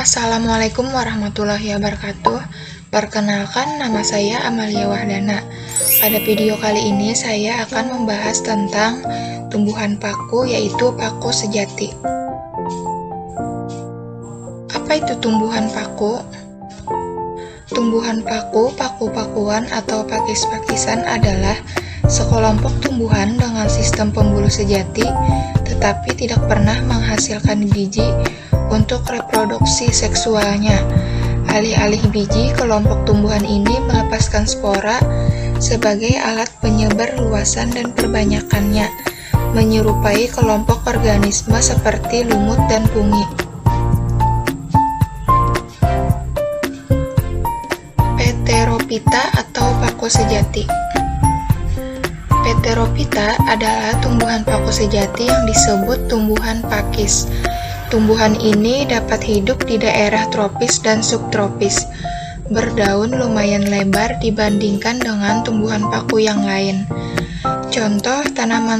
Assalamualaikum warahmatullahi wabarakatuh. Perkenalkan, nama saya Amalia Wahdana. Pada video kali ini saya akan membahas tentang tumbuhan paku, yaitu paku sejati. Apa itu tumbuhan paku? Tumbuhan paku, paku-pakuan atau pakis-pakisan adalah sekelompok tumbuhan dengan sistem pembuluh sejati, tetapi tidak pernah menghasilkan biji untuk reproduksi seksualnya. Alih-alih biji, kelompok tumbuhan ini melepaskan spora sebagai alat penyebar luasan dan perbanyakannya, menyerupai kelompok organisme seperti lumut dan fungi. Pterophyta atau paku sejati. Pterophyta adalah tumbuhan paku sejati yang disebut tumbuhan pakis. Tumbuhan ini dapat hidup di daerah tropis dan subtropis. Berdaun lumayan lebar dibandingkan dengan tumbuhan paku yang lain. Contoh tanaman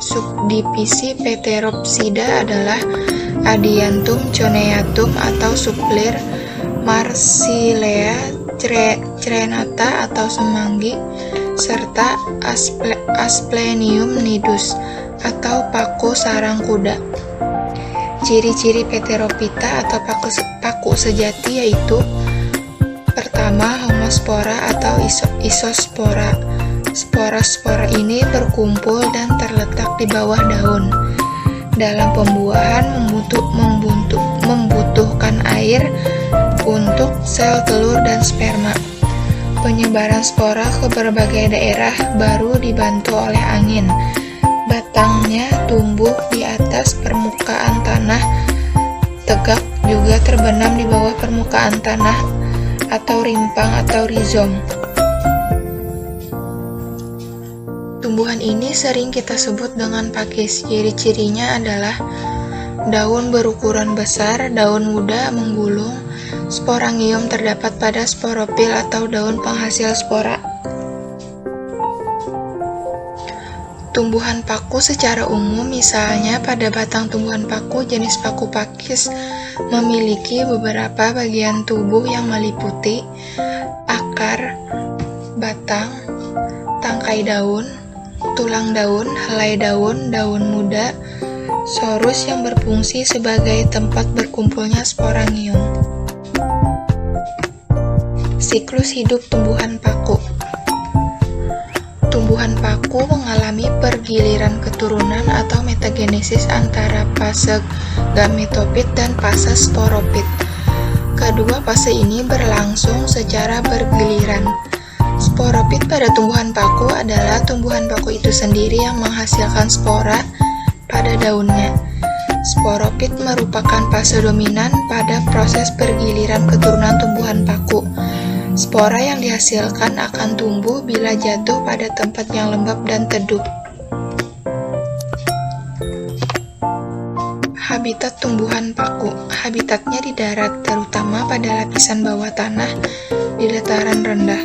subdivisi Pteropsida adalah Adiantum coneatum atau suplir, Marsilea crenata atau semanggi, serta Asplenium nidus atau paku sarang kuda. Ciri-ciri Pterophyta atau paku sejati yaitu: pertama, homospora atau isospora. Spora-spora ini berkumpul dan terletak di bawah daun. Dalam pembuahan membutuhkan air untuk sel telur dan sperma. Penyebaran spora ke berbagai daerah baru dibantu oleh angin. Batangnya tumbuh di atas permukaan tanah tegak, juga terbenam di bawah permukaan tanah atau rimpang atau rizom. Tumbuhan ini sering kita sebut dengan pakis. Ciri-cirinya adalah daun berukuran besar, daun muda menggulung, sporangium terdapat pada sporopil atau daun penghasil spora. Tumbuhan paku secara umum, misalnya pada batang tumbuhan paku jenis paku pakis, memiliki beberapa bagian tubuh yang meliputi akar, batang, tangkai daun, tulang daun, helai daun, daun muda, sorus yang berfungsi sebagai tempat berkumpulnya sporangium. Siklus hidup tumbuhan paku. Tumbuhan paku mengalami pergiliran keturunan atau metagenesis antara fase gametofit dan fase sporopit. Kedua fase ini berlangsung secara bergiliran. Sporopit pada tumbuhan paku adalah tumbuhan paku itu sendiri yang menghasilkan spora pada daunnya. Sporopit merupakan fase dominan pada proses pergiliran keturunan tumbuhan paku. Spora yang dihasilkan akan tumbuh bila jatuh pada tempat yang lembab dan teduh. Habitat tumbuhan paku. Habitatnya di darat, terutama pada lapisan bawah tanah di dataran rendah,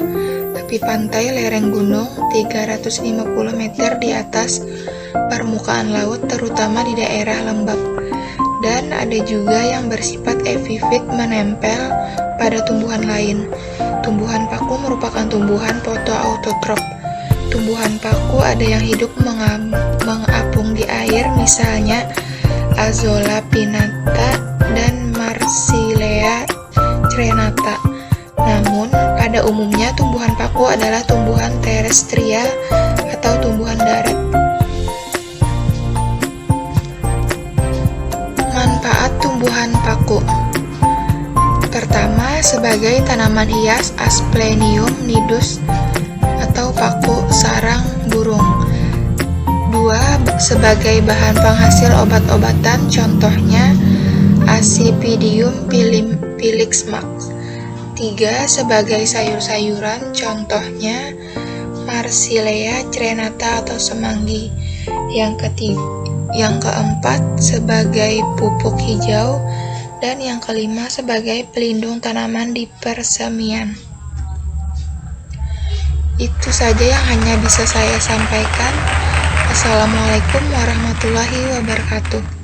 tepi pantai lereng gunung 350 meter di atas permukaan laut, terutama di daerah lembab. Dan ada juga yang bersifat epifit, menempel pada tumbuhan lain. Tumbuhan paku merupakan tumbuhan fotoautotrof. Tumbuhan paku ada yang hidup mengapung di air, misalnya Azolla pinnata dan Marsilea crenata. Namun, pada umumnya tumbuhan paku adalah tumbuhan terestrial atau tumbuhan darat. Manfaat tumbuhan paku. Pertama, sebagai tanaman hias, Asplenium nidus atau paku sarang burung. Dua, sebagai bahan penghasil obat-obatan, contohnya Accipidium pilixmax. Tiga, sebagai sayur-sayuran, contohnya Marsilea crenata atau semanggi. Yang keempat, sebagai pupuk hijau. Dan yang kelima, sebagai pelindung tanaman di persemian. Itu saja yang hanya bisa saya sampaikan. Assalamualaikum warahmatullahi wabarakatuh.